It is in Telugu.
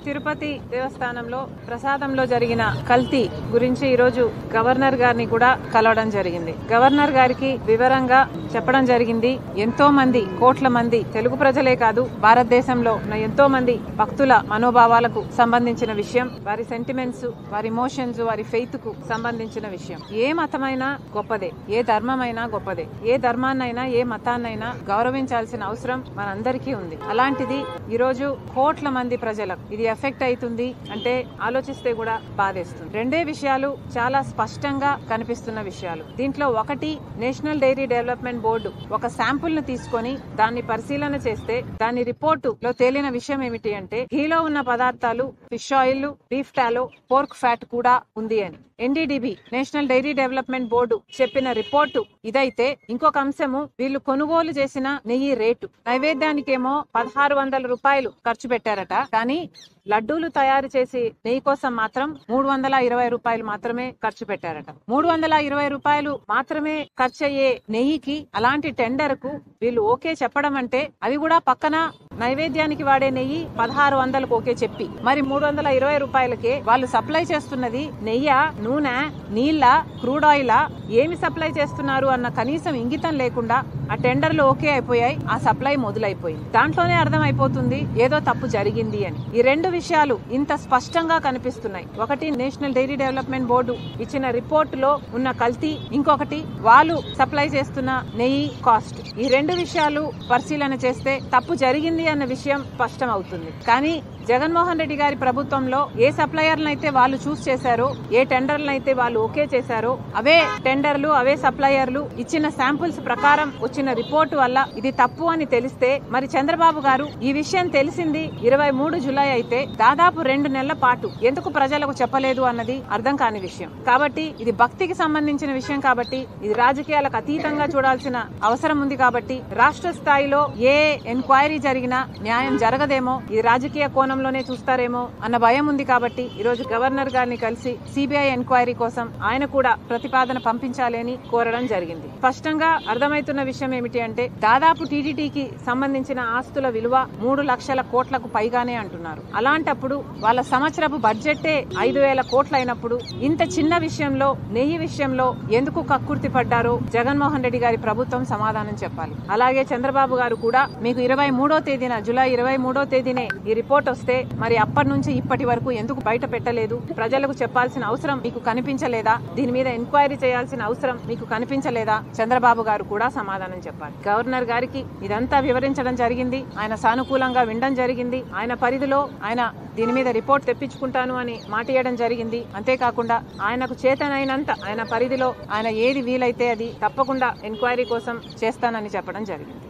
తిరుపతి దేవస్థానంలో ప్రసాదంలో జరిగిన కల్తీ గురించి ఈరోజు గవర్నర్ గారిని కూడా కలవడం జరిగింది. గవర్నర్ గారికి వివరంగా చెప్పడం జరిగింది. ఎంతో మంది, కోట్ల మంది తెలుగు ప్రజలే కాదు, భారతదేశంలో ఉన్న ఎంతో మంది భక్తుల మనోభావాలకు సంబంధించిన విషయం, వారి సెంటిమెంట్స్, వారి ఇమోషన్స్, వారి ఫెయిత్ కు సంబంధించిన విషయం. ఏ మతమైనా గొప్పదే, ఏ ధర్మమైనా గొప్పదే, ఏ ధర్మాన్నైనా ఏ మతాన్నైనా గౌరవించాల్సిన అవసరం మనందరికీ ఉంది. అలాంటిది ఈరోజు కోట్ల మంది ప్రజలకు ఇది ఎఫెక్ట్ అవుతుంది అంటే ఆలోచిస్తే కూడా బాధేస్తుంది. రెండే విషయాలు చాలా స్పష్టంగా కనిపిస్తున్న విషయాలు. దీంట్లో ఒకటి, నేషనల్ డైరీ డెవలప్మెంట్ బోర్డు ఒక శాంపుల్ ను తీసుకొని దాన్ని పరిశీలన చేస్తే దాని రిపోర్టు లో తేలిన విషయం ఏమిటి అంటే ఘీలో ఉన్న పదార్థాలు fish oil, beef tallow, pork fat కూడా ఉంది అని. NDDB national dairy development board చెప్పిన రిపోర్టు ఇదైతే, ఇంకొక అంశము వీళ్ళు కొనుగోలు చేసిన నెయ్యి రేటు. నైవేద్యానికేమో 1600 రూపాయలు ఖర్చు పెట్టారట, కానీ లడ్డూలు తయారు చేసి నెయ్యి కోసం మాత్రం 320 రూపాయలు మాత్రమే ఖర్చు పెట్టారట. 320 రూపాయలు మాత్రమే ఖర్చు అయ్యే నెయ్యికి, అలాంటి టెండర్ కు వీళ్ళు ఓకే చెప్పడం అంటే, అవి కూడా పక్కన నైవేద్యానికి వాడే నెయ్యి 1600కు ఓకే చెప్పి మరి 320 రూపాయలకే వాళ్ళు సప్లై చేస్తున్నది నెయ్య, నూనె, నీళ్ల, క్రూడ్ ఆయిల్ ఏమి సప్లై చేస్తున్నారు అన్న కనీసం ఇంగితం లేకుండా ఆ టెండర్లు ఓకే అయిపోయాయి, ఆ సప్లై మొదలైపోయింది. దాంట్లోనే అర్థం అయిపోతుంది ఏదో తప్పు జరిగింది అని. ఈ రెండు విషయాలు ఇంత స్పష్టంగా కనిపిస్తున్నాయి. ఒకటి, నేషనల్ డైరీ డెవలప్మెంట్ బోర్డు ఇచ్చిన రిపోర్ట్ లో ఉన్న కల్తీ, ఇంకొకటి వాళ్ళు సప్లై చేస్తున్న నెయ్యి కాస్ట్. ఈ రెండు విషయాలు పరిశీలన చేస్తే తప్పు జరిగింది అన్న విషయం స్పష్టం అవుతుంది. కానీ జగన్మోహన్ రెడ్డి గారి ప్రభుత్వంలో ఏ సప్లయర్లనైతే వాళ్ళు చూస్ చేశారో, ఏ టెండర్లనైతే వాళ్ళు ఓకే చేశారో, అవే టెండర్లు, అవే సప్లయర్లు ఇచ్చిన శాంపుల్స్ ప్రకారం వచ్చిన రిపోర్టు వల్ల ఇది తప్పు అని తెలిస్తే, మరి చంద్రబాబు గారు ఈ విషయం తెలిసింది 23 జూలై అయితే దాదాపు 2 నెలల పాటు ఎందుకు ప్రజలకు చెప్పలేదు అన్నది అర్థం కాని విషయం. కాబట్టి ఇది భక్తికి సంబంధించిన విషయం కాబట్టి, ఇది రాజకీయాలకు అతీతంగా చూడాల్సిన అవసరం ఉంది. కాబట్టి రాష్ట్ర స్థాయిలో ఏ ఎంక్వైరీ జరిగినా న్యాయం జరగదేమో, ఇది రాజకీయ కోణంలోనే చూస్తారేమో అన్న భయం ఉంది. కాబట్టి ఈ రోజు గవర్నర్ గారిని కలిసి సిబిఐ ఎంక్వైరీ కోసం ఆయన కూడా ప్రతిపాదన పంపించాలి అని కోరడం జరిగింది. స్పష్టంగా అర్థమవుతున్న విషయం ఏమిటి అంటే, దాదాపు టీటీడీకి సంబంధించిన ఆస్తుల విలువ 3 లక్షల కోట్లకు పైగానే అంటున్నారు. అలాంటప్పుడు వాళ్ళ సంవత్సరపు బడ్జెట్టే 5000 కోట్లు అయినప్పుడు ఇంత చిన్న విషయంలో, నెయ్యి విషయంలో ఎందుకు కక్కుర్తి పడ్డారో జగన్మోహన్ రెడ్డి గారి ప్రభుత్వం సమాధానం చెప్పాలి. అలాగే చంద్రబాబు గారు కూడా మీకు 23వ తేదీన, జూలై 23వ తేదీనే ఈ రిపోర్ట్ వస్తే మరి అప్పటి నుంచి ఇప్పటి వరకు ఎందుకు బయట పెట్టలేదు? ప్రజలకు చెప్పాల్సిన అవసరం మీకు కనిపించలేదా? దీని మీద ఎంక్వైరీ చేయాల్సిన అవసరం మీకు కనిపించలేదా? చంద్రబాబు గారు కూడా సమాధానం చెప్పాలి. గవర్నర్ గారికి ఇదంతా వివరించడం జరిగింది. ఆయన సానుకూలంగా వినడం జరిగింది. ఆయన పరిధిలో ఆయన దీని మీద రిపోర్ట్ తెప్పించుకుంటాను అని మాట ఇవ్వడం జరిగింది. అంతేకాకుండా ఆయనకు చేతనైనంత ఆయన పరిధిలో ఆయన ఏది వీలైతే అది తప్పకుండా ఎంక్వైరీ కోసం చేస్తానని చెప్పడం జరిగింది.